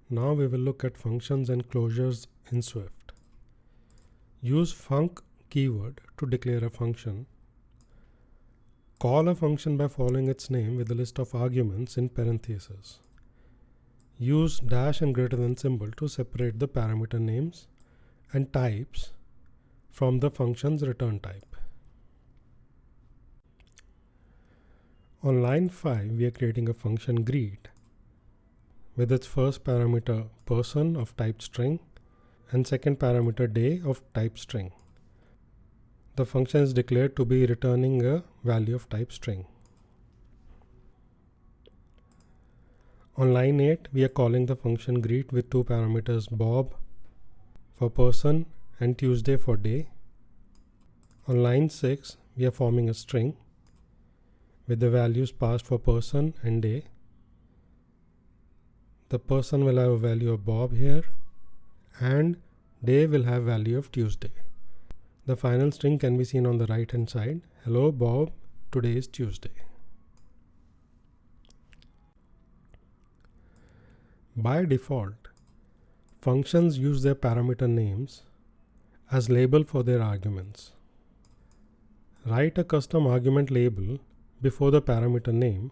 Now we will look at functions and closures in Swift. Use func keyword to declare a function. Call a function by following its name with a list of arguments in parentheses. Use dash and greater than symbol to separate the parameter names and types from the function's return type. On line 5, we are creating a function greet with its first parameter person of type string and second parameter day of type string. The function is declared to be returning a value of type string. On line 8, we are calling the function greet with two parameters Bob for person and Tuesday for day. On line 6, we are forming a string with the values passed for person and day. The person will have a value of Bob here and day will have value of Tuesday. The final string can be seen on the right hand side. Hello Bob, today is Tuesday. By default, functions use their parameter names as label for their arguments. Write a custom argument label before the parameter name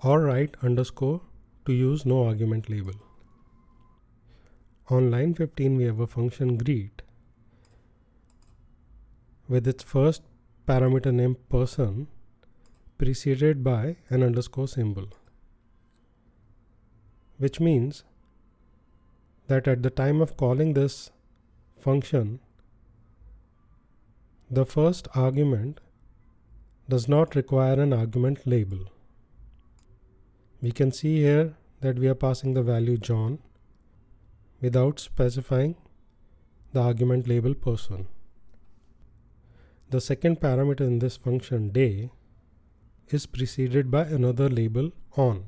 or write underscore to use no argument label. On line 15, we have a function greet with its first parameter name person preceded by an underscore symbol, which means that at the time of calling this function, the first argument does not require an argument label. We can see here that we are passing the value John without specifying the argument label person. The second parameter in this function day is preceded by another label on,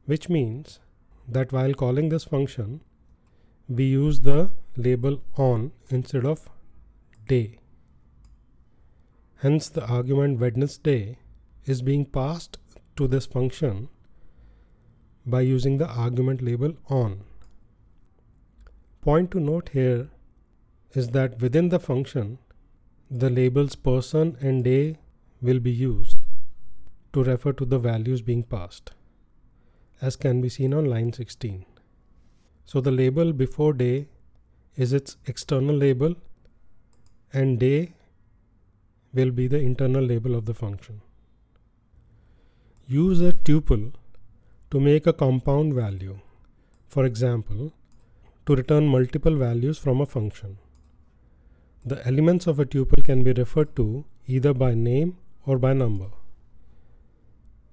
which means that while calling this function, we use the label on instead of day. Hence, the argument Wednesday is being passed to this function by using the argument label on. Point to note here is that within the function, the labels person and day will be used to refer to the values being passed, as can be seen on line 16. So the label before day is its external label and day will be the internal label of the function. Use a tuple to make a compound value. For example, to return multiple values from a function. The elements of a tuple can be referred to either by name or by number.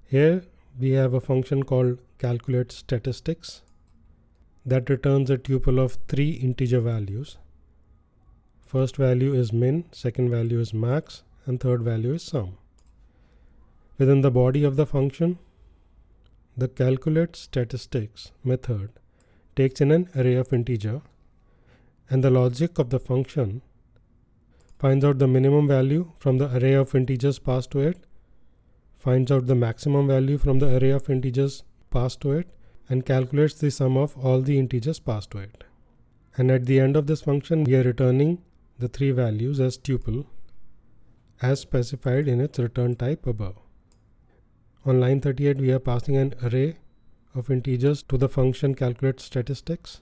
Here we have a function called calculate statistics that returns a tuple of 3 integer values. First value is min, second value is max, and third value is sum. Within the body of the function, the calculate statistics method takes in an array of integer, and the logic of the function finds out the minimum value from the array of integers passed to it, finds out the maximum value from the array of integers passed to it, and calculates the sum of all the integers passed to it. And at the end of this function, we are returning the 3 values as tuple as specified in its return type above. On line 38, we are passing an array of integers to the function calculate statistics.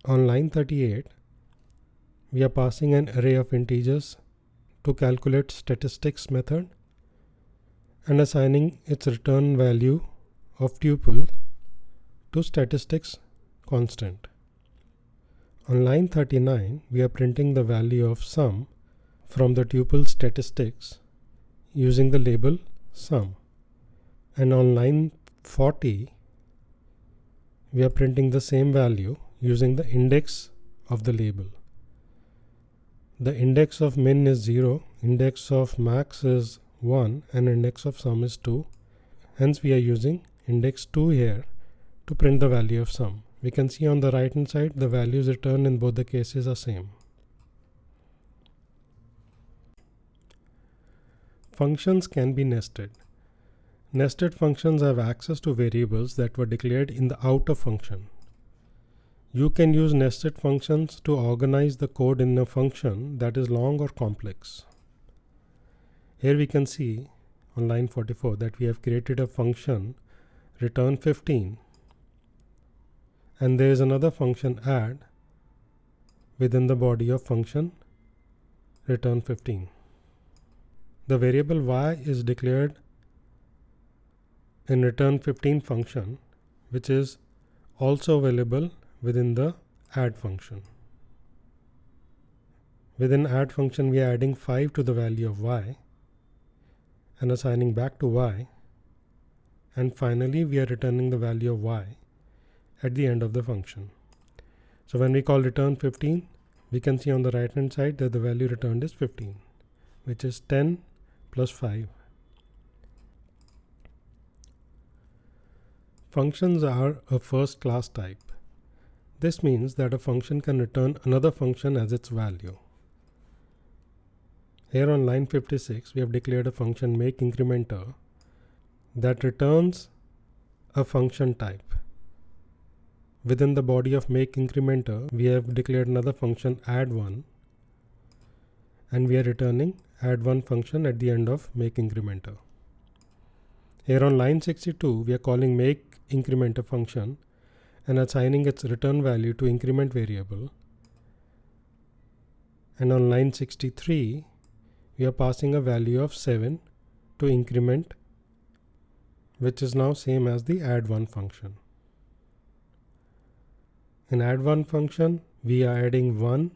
On line 38, we are passing an array of integers to calculate statistics method and assigning its return value of tuple to statistics constant. On line 39, we are printing the value of sum from the tuple statistics using the label sum. And on line 40, we are printing the same value using the index of the label. The index of min is 0, index of max is 1, and index of sum is 2. Hence we are using index 2 here to print the value of sum. We can see on the right hand side the values returned in both the cases are same. Functions can be nested. Nested functions have access to variables that were declared in the outer function. You can use nested functions to organize the code in a function that is long or complex. Here we can see on line 44 that we have created a function return 15, and there is another function add within the body of function return 15. The variable y is declared in return 15 function, which is also available within the add function. Within add function, we are adding 5 to the value of y and assigning back to y, and finally we are returning the value of y at the end of the function. So when we call return 15, we can see on the right hand side that the value returned is 15, which is 10 plus 5. Functions are a first class type. This means that a function can return another function as its value. Here on line 56, we have declared a function makeIncrementer that returns a function type. Within the body of makeIncrementer, we have declared another function add1, and we are returning add1 function at the end of makeIncrementer. Here on line 62, we are calling makeIncrementer function and assigning its return value to increment variable. And on line 63, we are passing a value of 7 to increment, which is now same as the add1 function. In add1 function, we are adding 1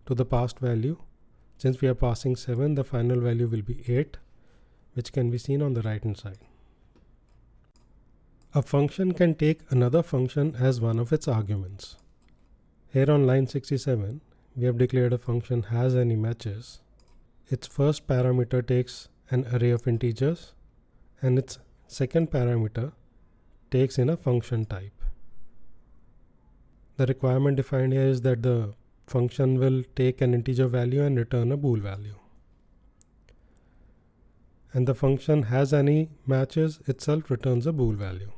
to the past value. Since we are passing 7, the final value will be 8, which can be seen on the right hand side. A function can take another function as one of its arguments. Here on line 67, we have declared a function hasAnyMatches. Its first parameter takes an array of integers, and its second parameter takes in a function type. The requirement defined here is that the function will take an integer value and return a bool value. And the function hasAnyMatches itself returns a bool value.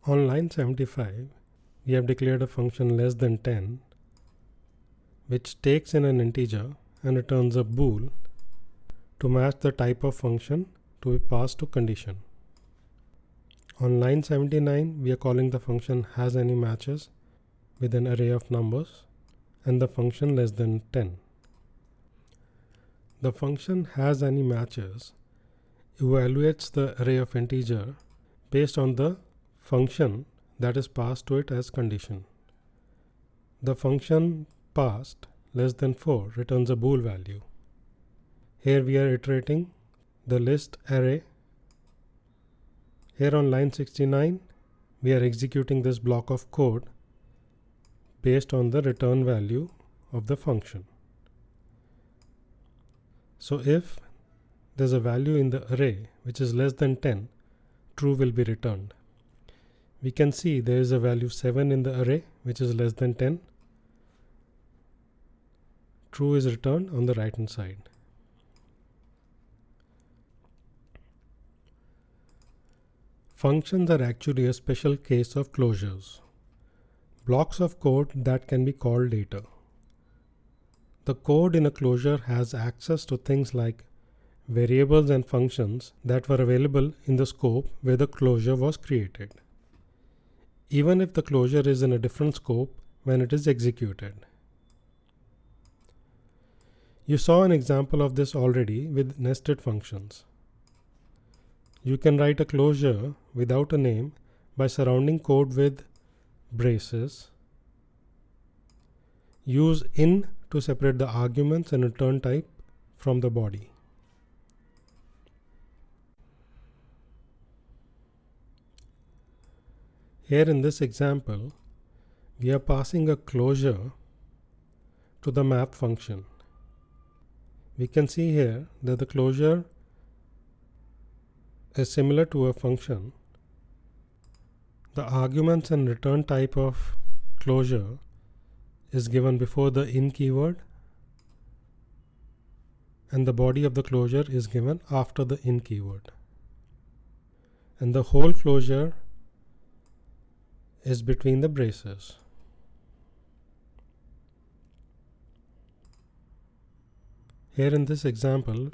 On line 75, we have declared a function less than 10, which takes in an integer and returns a bool to match the type of function to be passed to condition. On line 79, we are calling the function hasAnyMatches with an array of numbers and the function less than 10. The function hasAnyMatches evaluates the array of integer based on the function that is passed to it as condition. The function passed less than 4 returns a bool value. Here we are iterating the list array. Here on line 69, we are executing this block of code based on the return value of the function. So if there's a value in the array which is less than 10, true will be returned. We can see there is a value 7 in the array which is less than 10. True is returned on the right hand side. Functions are actually a special case of closures, blocks of code that can be called later. The code in a closure has access to things like variables and functions that were available in the scope where the closure was created, even if the closure is in a different scope when it is executed. You saw an example of this already with nested functions. You can write a closure without a name by surrounding code with braces. Use in to separate the arguments and return type from the body. Here in this example, we are passing a closure to the map function. We can see here that the closure is similar to a function. The arguments and return type of closure is given before the in keyword, and the body of the closure is given after the in keyword. And the whole closure is between the braces. Here in this example,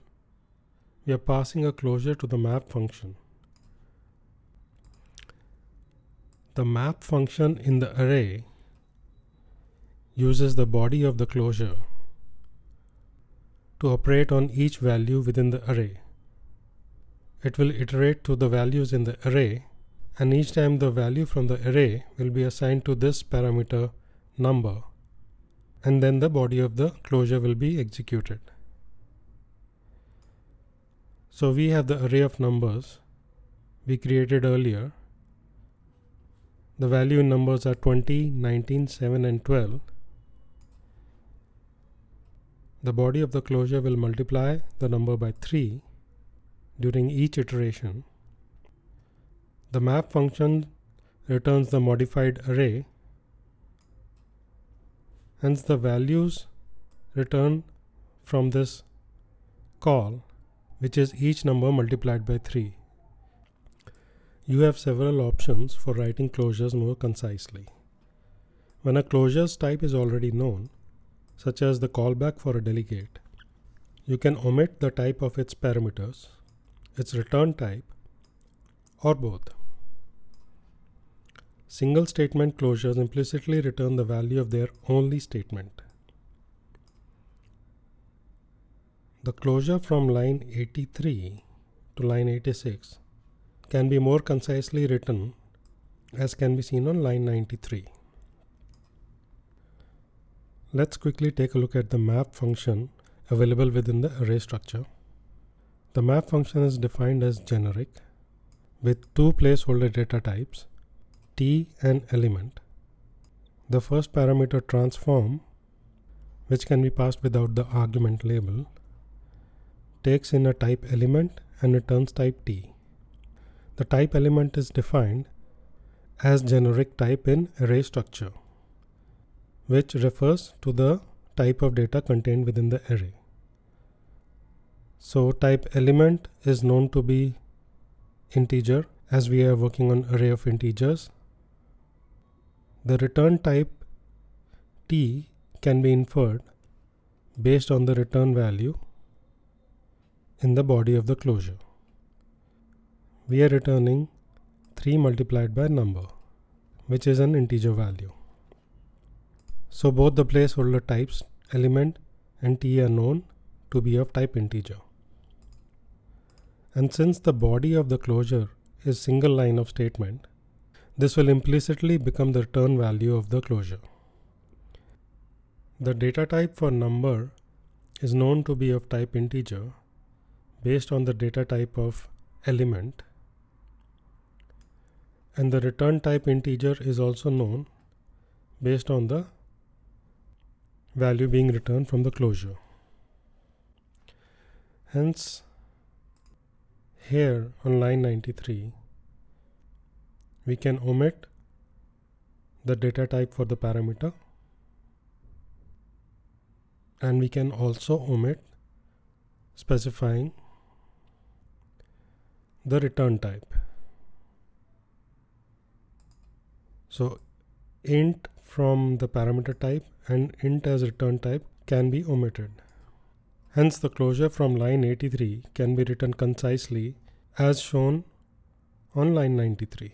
we are passing a closure to the map function. The map function in the array uses the body of the closure to operate on each value within the array. It will iterate to the values in the array, and each time the value from the array will be assigned to this parameter number, and then the body of the closure will be executed. So we have the array of numbers we created earlier. The value in numbers are 20, 19, 7 and 12. The body of the closure will multiply the number by 3 during each iteration. The map function returns the modified array, hence the values returned from this call, which is each number multiplied by 3. You have several options for writing closures more concisely. When a closures type is already known, such as the callback for a delegate, you can omit the type of its parameters, its return type, or both. Single statement closures implicitly return the value of their only statement. The closure from line 83 to line 86 can be more concisely written, as can be seen on line 93. Let's quickly take a look at the map function available within the array structure. The map function is defined as generic with two placeholder data types, t and element. The first parameter transform, which can be passed without the argument label, takes in a type element and returns type t. The type element is defined as generic type in array structure, which refers to the type of data contained within the array. So type element is known to be integer, as we are working on array of integers. The return type t can be inferred based on the return value in the body of the closure. We are returning 3 multiplied by number, which is an integer value. So both the placeholder types element and t are known to be of type integer. And since the body of the closure is single line of statement, this will implicitly become the return value of the closure. The data type for number is known to be of type integer based on the data type of element, and the return type integer is also known based on the value being returned from the closure. Hence, here on line 93, we can omit the data type for the parameter, and we can also omit specifying the return type. So int from the parameter type and int as return type can be omitted. Hence the closure from line 83 can be written concisely as shown on line 93.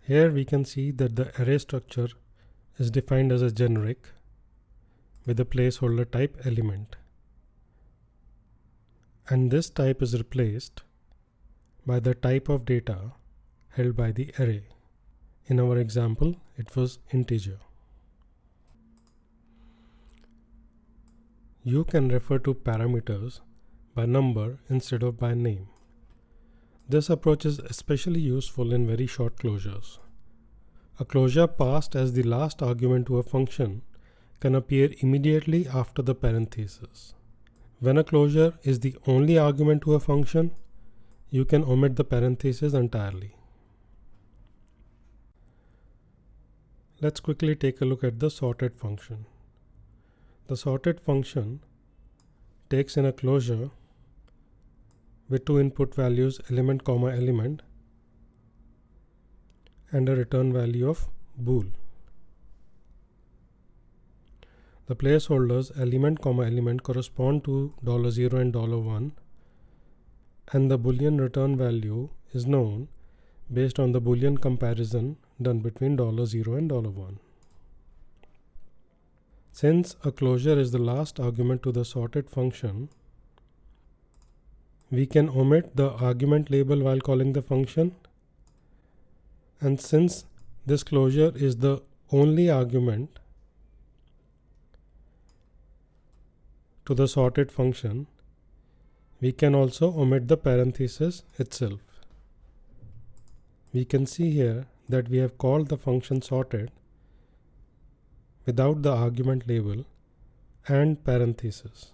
Here we can see that the array structure is defined as a generic with a placeholder type element, and this type is replaced by the type of data held by the array. In our example, it was integer. You can refer to parameters by number instead of by name. This approach is especially useful in very short closures. A closure passed as the last argument to a function can appear immediately after the parenthesis. When a closure is the only argument to a function, you can omit the parenthesis entirely. Let's quickly take a look at the sorted function. The sorted function takes in a closure with two input values element comma element and a return value of bool. The placeholders element comma element correspond to $0 and $1, and the Boolean return value is known based on the Boolean comparison done between $0 and $1. Since a closure is the last argument to the sorted function, we can omit the argument label while calling the function, and since this closure is the only argument to the sorted function, we can also omit the parenthesis itself. We can see here that we have called the function sorted without the argument label and parenthesis.